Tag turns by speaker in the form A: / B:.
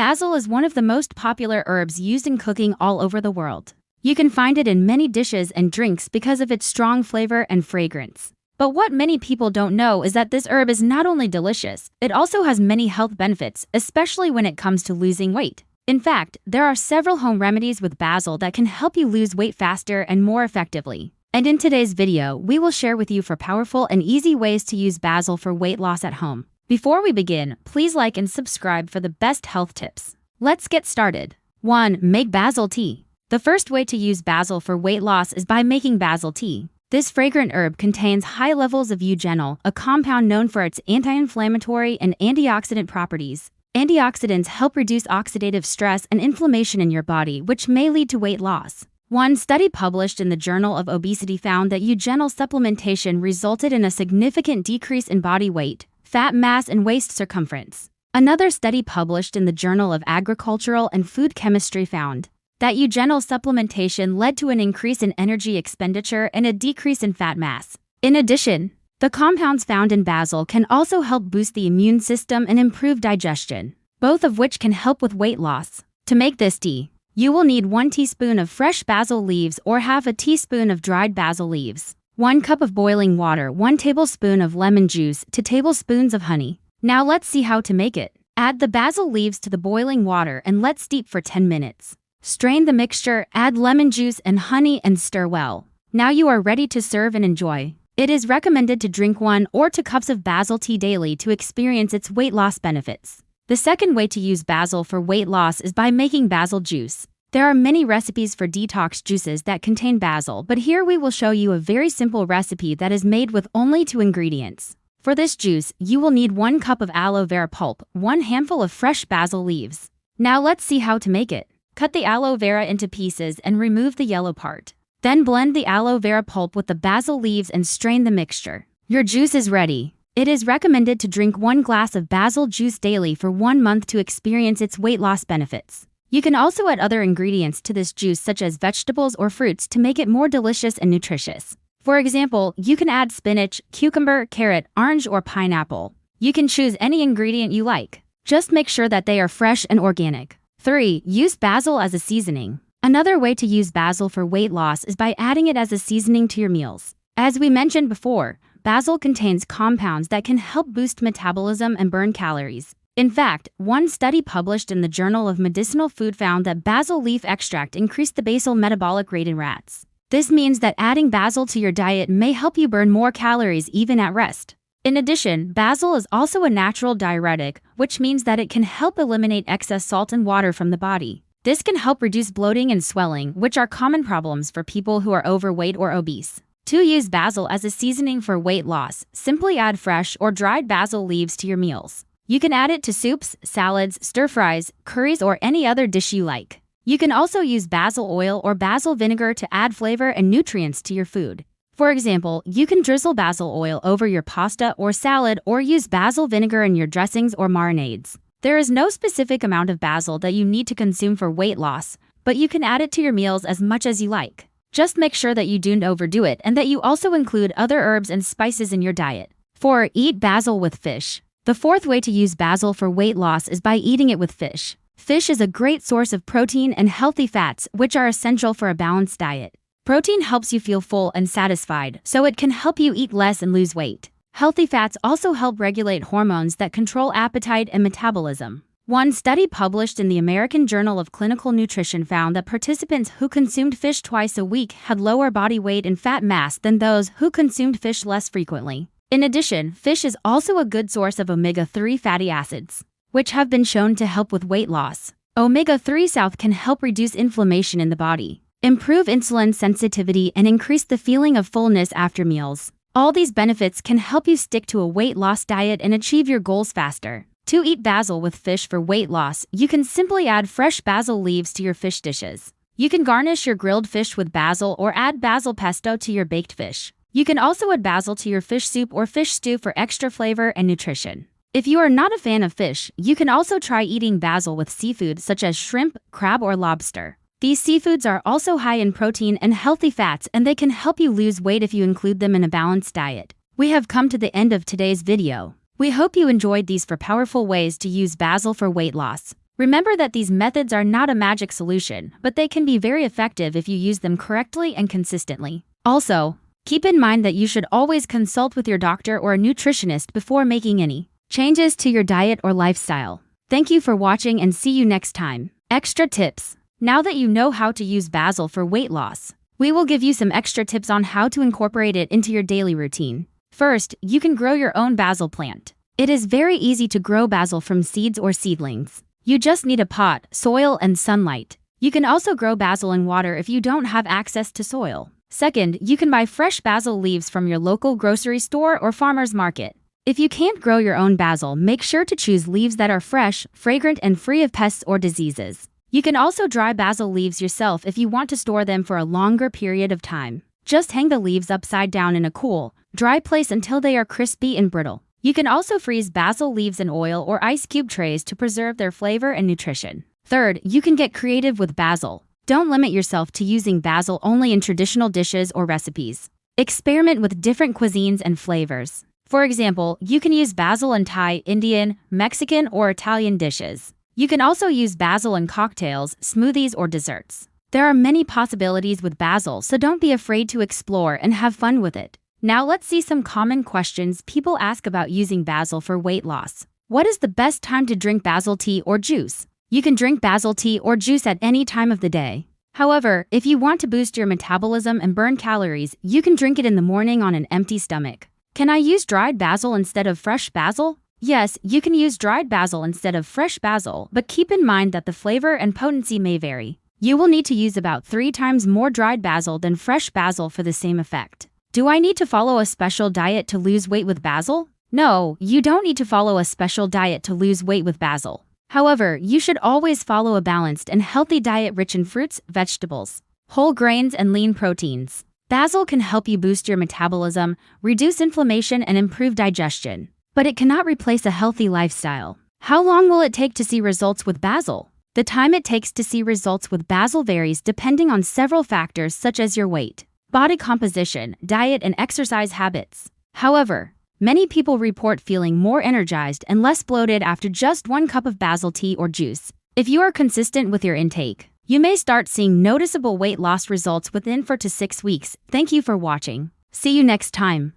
A: Basil is one of the most popular herbs used in cooking all over the world. You can find it in many dishes and drinks because of its strong flavor and fragrance. But what many people don't know is that this herb is not only delicious, it also has many health benefits, especially when it comes to losing weight. In fact, there are several home remedies with basil that can help you lose weight faster and more effectively. And in today's video, we will share with you 4 powerful and easy ways to use basil for weight loss at home. Before we begin, please like and subscribe for the best health tips. Let's get started. 1. Make basil tea. The first way to use basil for weight loss is by making basil tea. This fragrant herb contains high levels of eugenol, a compound known for its anti-inflammatory and antioxidant properties. Antioxidants help reduce oxidative stress and inflammation in your body, which may lead to weight loss. One study published in the Journal of Obesity found that eugenol supplementation resulted in a significant decrease in body weight, fat mass, and waist circumference. Another study published in the Journal of Agricultural and Food Chemistry found that eugenol supplementation led to an increase in energy expenditure and a decrease in fat mass. In addition, the compounds found in basil can also help boost the immune system and improve digestion, both of which can help with weight loss. To make this tea, you will need 1 teaspoon of fresh basil leaves or half a teaspoon of dried basil leaves, 1 cup of boiling water, 1 tablespoon of lemon juice, 2 tablespoons of honey. Now let's see how to make it. Add the basil leaves to the boiling water and let steep for 10 minutes. Strain the mixture, add lemon juice and honey and stir well. Now you are ready to serve and enjoy. It is recommended to drink 1 or 2 cups of basil tea daily to experience its weight loss benefits. The second way to use basil for weight loss is by making basil juice. There are many recipes for detox juices that contain basil, but here we will show you a very simple recipe that is made with only 2 ingredients. For this juice, you will need 1 cup of aloe vera pulp, 1 handful of fresh basil leaves. Now let's see how to make it. Cut the aloe vera into pieces and remove the yellow part. Then blend the aloe vera pulp with the basil leaves and strain the mixture. Your juice is ready. It is recommended to drink 1 glass of basil juice daily for 1 month to experience its weight loss benefits. You can also add other ingredients to this juice such as vegetables or fruits to make it more delicious and nutritious. For example, you can add spinach, cucumber, carrot, orange, or pineapple. You can choose any ingredient you like. Just make sure that they are fresh and organic. 3. Use basil as a seasoning. Another way to use basil for weight loss is by adding it as a seasoning to your meals. As we mentioned before, basil contains compounds that can help boost metabolism and burn calories. In fact, one study published in the Journal of Medicinal Food found that basil leaf extract increased the basal metabolic rate in rats. This means that adding basil to your diet may help you burn more calories even at rest. In addition, basil is also a natural diuretic, which means that it can help eliminate excess salt and water from the body. This can help reduce bloating and swelling, which are common problems for people who are overweight or obese. To use basil as a seasoning for weight loss, simply add fresh or dried basil leaves to your meals. You can add it to soups, salads, stir-fries, curries, or any other dish you like. You can also use basil oil or basil vinegar to add flavor and nutrients to your food. For example, you can drizzle basil oil over your pasta or salad or use basil vinegar in your dressings or marinades. There is no specific amount of basil that you need to consume for weight loss, but you can add it to your meals as much as you like. Just make sure that you don't overdo it and that you also include other herbs and spices in your diet. 4. Eat basil with fish. The fourth way to use basil for weight loss is by eating it with fish. Fish is a great source of protein and healthy fats, which are essential for a balanced diet. Protein helps you feel full and satisfied, so it can help you eat less and lose weight. Healthy fats also help regulate hormones that control appetite and metabolism. One study published in the American Journal of Clinical Nutrition found that participants who consumed fish twice a week had lower body weight and fat mass than those who consumed fish less frequently. In addition, fish is also a good source of omega-3 fatty acids, which have been shown to help with weight loss. Omega-3 south can help reduce inflammation in the body, improve insulin sensitivity, and increase the feeling of fullness after meals. All these benefits can help you stick to a weight loss diet and achieve your goals faster. To eat basil with fish for weight loss, you can simply add fresh basil leaves to your fish dishes. You can garnish your grilled fish with basil or add basil pesto to your baked fish. You can also add basil to your fish soup or fish stew for extra flavor and nutrition. If you are not a fan of fish, you can also try eating basil with seafood such as shrimp, crab, or lobster. These seafoods are also high in protein and healthy fats, and they can help you lose weight if you include them in a balanced diet. We have come to the end of today's video. We hope you enjoyed these 4 powerful ways to use basil for weight loss. Remember that these methods are not a magic solution, but they can be very effective if you use them correctly and consistently. Also, keep in mind that you should always consult with your doctor or a nutritionist before making any changes to your diet or lifestyle. Thank you for watching and see you next time. Extra tips. Now that you know how to use basil for weight loss, we will give you some extra tips on how to incorporate it into your daily routine. First, you can grow your own basil plant. It is very easy to grow basil from seeds or seedlings. You just need a pot, soil, and sunlight. You can also grow basil in water if you don't have access to soil. Second, you can buy fresh basil leaves from your local grocery store or farmer's market. If you can't grow your own basil, make sure to choose leaves that are fresh, fragrant, and free of pests or diseases. You can also dry basil leaves yourself if you want to store them for a longer period of time. Just hang the leaves upside down in a cool, dry place until they are crispy and brittle. You can also freeze basil leaves in oil or ice cube trays to preserve their flavor and nutrition. Third, you can get creative with basil. Don't limit yourself to using basil only in traditional dishes or recipes. Experiment with different cuisines and flavors. For example, you can use basil in Thai, Indian, Mexican, or Italian dishes. You can also use basil in cocktails, smoothies, or desserts. There are many possibilities with basil, so don't be afraid to explore and have fun with it. Now let's see some common questions people ask about using basil for weight loss. What is the best time to drink basil tea or juice? You can drink basil tea or juice at any time of the day. However, if you want to boost your metabolism and burn calories, you can drink it in the morning on an empty stomach. Can I use dried basil instead of fresh basil? Yes, you can use dried basil instead of fresh basil, but keep in mind that the flavor and potency may vary. You will need to use about 3 times more dried basil than fresh basil for the same effect. Do I need to follow a special diet to lose weight with basil? No, you don't need to follow a special diet to lose weight with basil. However, you should always follow a balanced and healthy diet rich in fruits, vegetables, whole grains, and lean proteins. Basil can help you boost your metabolism, reduce inflammation, and improve digestion. But it cannot replace a healthy lifestyle. How long will it take to see results with basil? The time it takes to see results with basil varies depending on several factors such as your weight, body composition, diet, and exercise habits. However, many people report feeling more energized and less bloated after just 1 cup of basil tea or juice. If you are consistent with your intake, you may start seeing noticeable weight loss results within 4 to 6 weeks. Thank you for watching. See you next time.